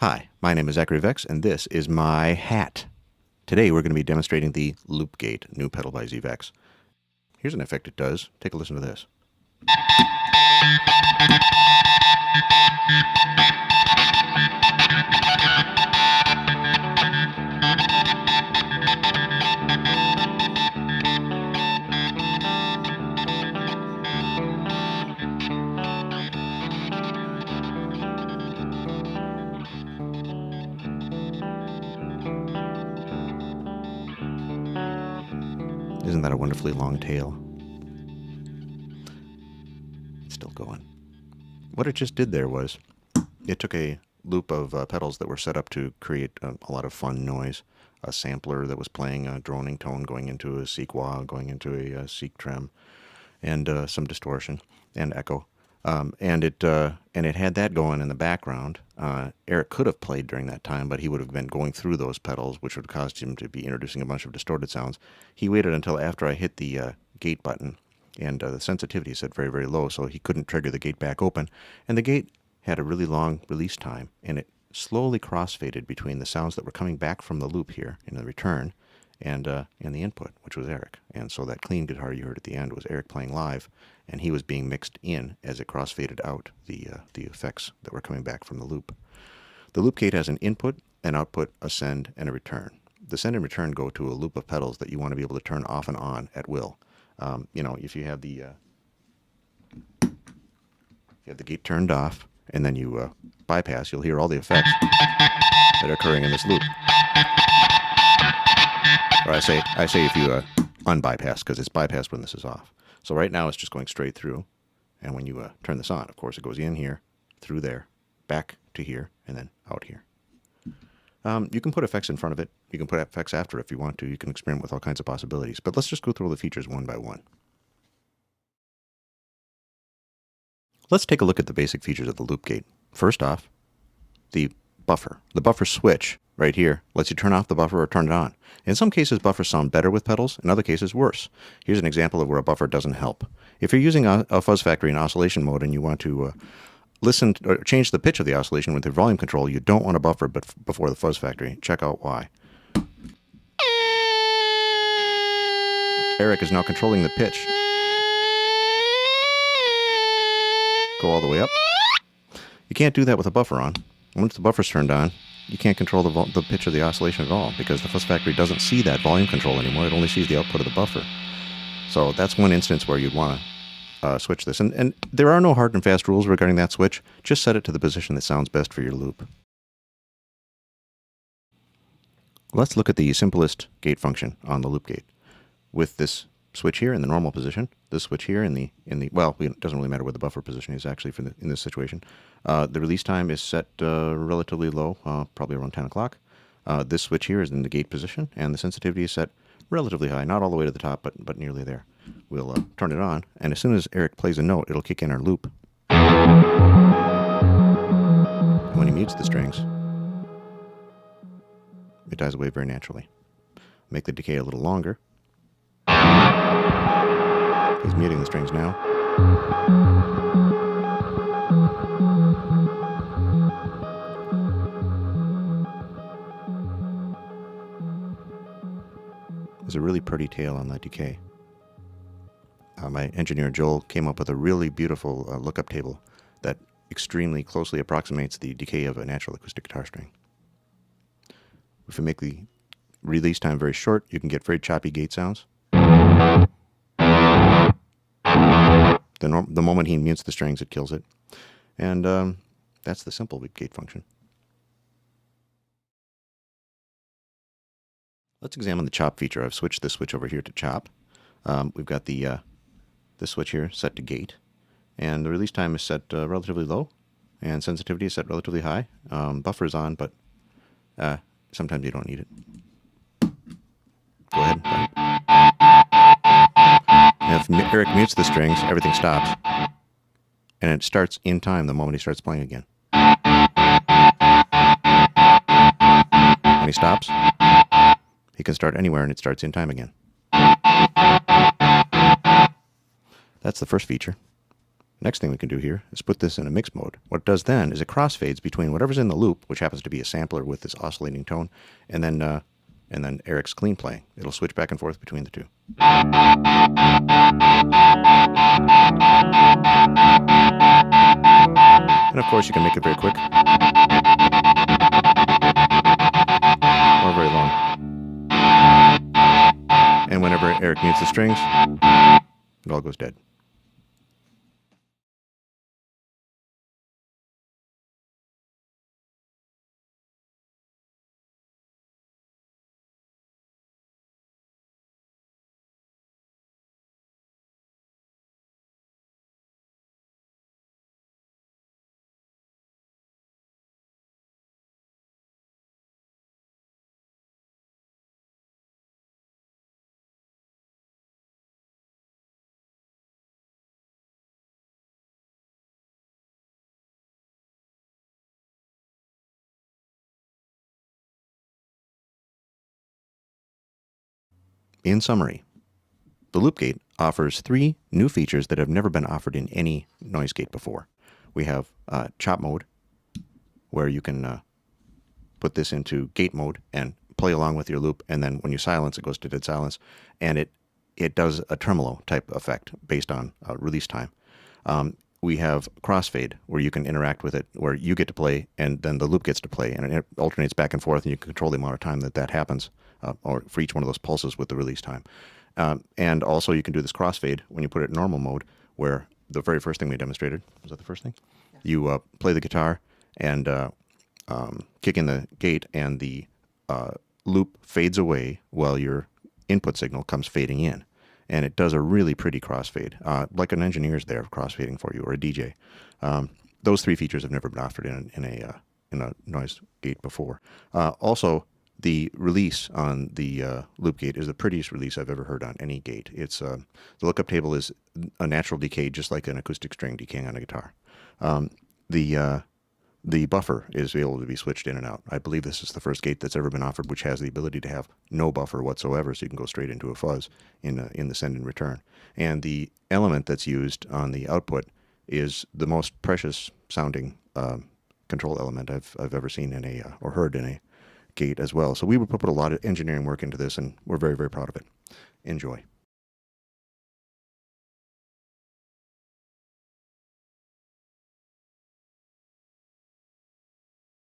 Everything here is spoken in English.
Hi, my name is ZVEX, and this is my hat. Today we're going to be demonstrating the Loop Gate, new pedal by ZVEX. Here's an effect it does. Take a listen to this. Isn't that a wonderfully long tail? It's still going. What it just did there was, it took a loop of pedals that were set up to create a lot of fun noise. A sampler that was playing a droning tone going into a seek wah, going into a seek trem, and some distortion and echo. And it had that going in the background. Eric could have played during that time, but he would have been going through those pedals, which would have caused him to be introducing a bunch of distorted sounds. He waited until after I hit the gate button, and the sensitivity set very, very low, so he couldn't trigger the gate back open. And the gate had a really long release time, and it slowly crossfaded between the sounds that were coming back from the loop here in the return and the input, which was Eric. And so that clean guitar you heard at the end was Eric playing live, and he was being mixed in as it crossfaded out the effects that were coming back from the loop. The loop gate has an input, an output, a send, and a return. The send and return go to a loop of pedals that you want to be able to turn off and on at will. If you have the gate turned off and then you bypass, you'll hear all the effects that are occurring in this loop. Or I say if you unbypass, because it's bypassed when this is off. So right now it's just going straight through, and when you turn this on, of course, it goes in here, through there, back to here, and then out here. You can put effects in front of it. You can put effects after it if you want to. You can experiment with all kinds of possibilities. But let's just go through all the features one by one. Let's take a look at the basic features of the loop gate. First off, the buffer. The buffer switch right here lets you turn off the buffer or turn it on. In some cases, buffers sound better with pedals. In other cases, worse. Here's an example of where a buffer doesn't help. If you're using a fuzz factory in oscillation mode and you want to listen or change the pitch of the oscillation with your volume control, you don't want a buffer before the fuzz factory. Check out why. Eric is now controlling the pitch. Go all the way up. You can't do that with a buffer on. Once the buffer's turned on, you can't control the pitch of the oscillation at all, because the fuzz factory doesn't see that volume control anymore. It only sees the output of the buffer. So that's one instance where you'd want to switch this. And there are no hard and fast rules regarding that switch. Just set it to the position that sounds best for your loop. Let's look at the simplest gate function on the loop gate. With this switch here in the normal position, this switch here in the well, it doesn't really matter where the buffer position is actually in this situation. The release time is set relatively low, probably around 10 o'clock. This switch here is in the gate position, and the sensitivity is set relatively high, not all the way to the top, but nearly there. We'll turn it on, and as soon as Eric plays a note, it'll kick in our loop. And when he mutes the strings, it dies away very naturally. Make the decay a little longer. He's muting the strings now. There's a really pretty tail on that decay. My engineer Joel came up with a really beautiful lookup table that extremely closely approximates the decay of a natural acoustic guitar string. If we make the release time very short, you can get very choppy gate sounds. The moment he mutes the strings, it kills it. And that's the simple gate function. Let's examine the chop feature. I've switched this switch over here to chop. We've got this switch here set to gate, and the release time is set relatively low, and sensitivity is set relatively high. Buffer is on, but sometimes you don't need it. Go ahead. And if Eric mutes the strings, everything stops, and it starts in time the moment he starts playing again. When he stops, he can start anywhere and it starts in time again. That's the first feature. Next thing we can do here is put this in a mix mode. What it does then is it crossfades between whatever's in the loop, which happens to be a sampler with this oscillating tone, and then Eric's clean playing. It'll switch back and forth between the two. And of course you can make it very quick or very long. And whenever Eric mutes the strings, it all goes dead. In summary, the loop gate offers 3 new features that have never been offered in any noise gate before. We have chop mode, where you can put this into gate mode and play along with your loop, and then when you silence, it goes to dead silence, and it does a tremolo type effect based on release time. We have crossfade, where you can interact with it, where you get to play and then the loop gets to play, and it alternates back and forth, and you can control the amount of time that happens, or for each one of those pulses with the release time. And also you can do this crossfade when you put it in normal mode, where the very first thing we demonstrated, was that the first thing? Yes. You play the guitar and kick in the gate, and the loop fades away while your input signal comes fading in. And it does a really pretty crossfade, like an engineer's there crossfading for you, or a DJ. Those 3 features have never been offered in a noise gate before. Also, the release on the loop gate is the prettiest release I've ever heard on any gate. It's the lookup table is a natural decay, just like an acoustic string decaying on a guitar. The buffer is able to be switched in and out. I believe this is the first gate that's ever been offered which has the ability to have no buffer whatsoever, so you can go straight into a fuzz in the send and return. And the element that's used on the output is the most precious sounding control element I've ever seen in a or heard in a gate as well. So we would put a lot of engineering work into this, and we're very, very proud of it. Enjoy.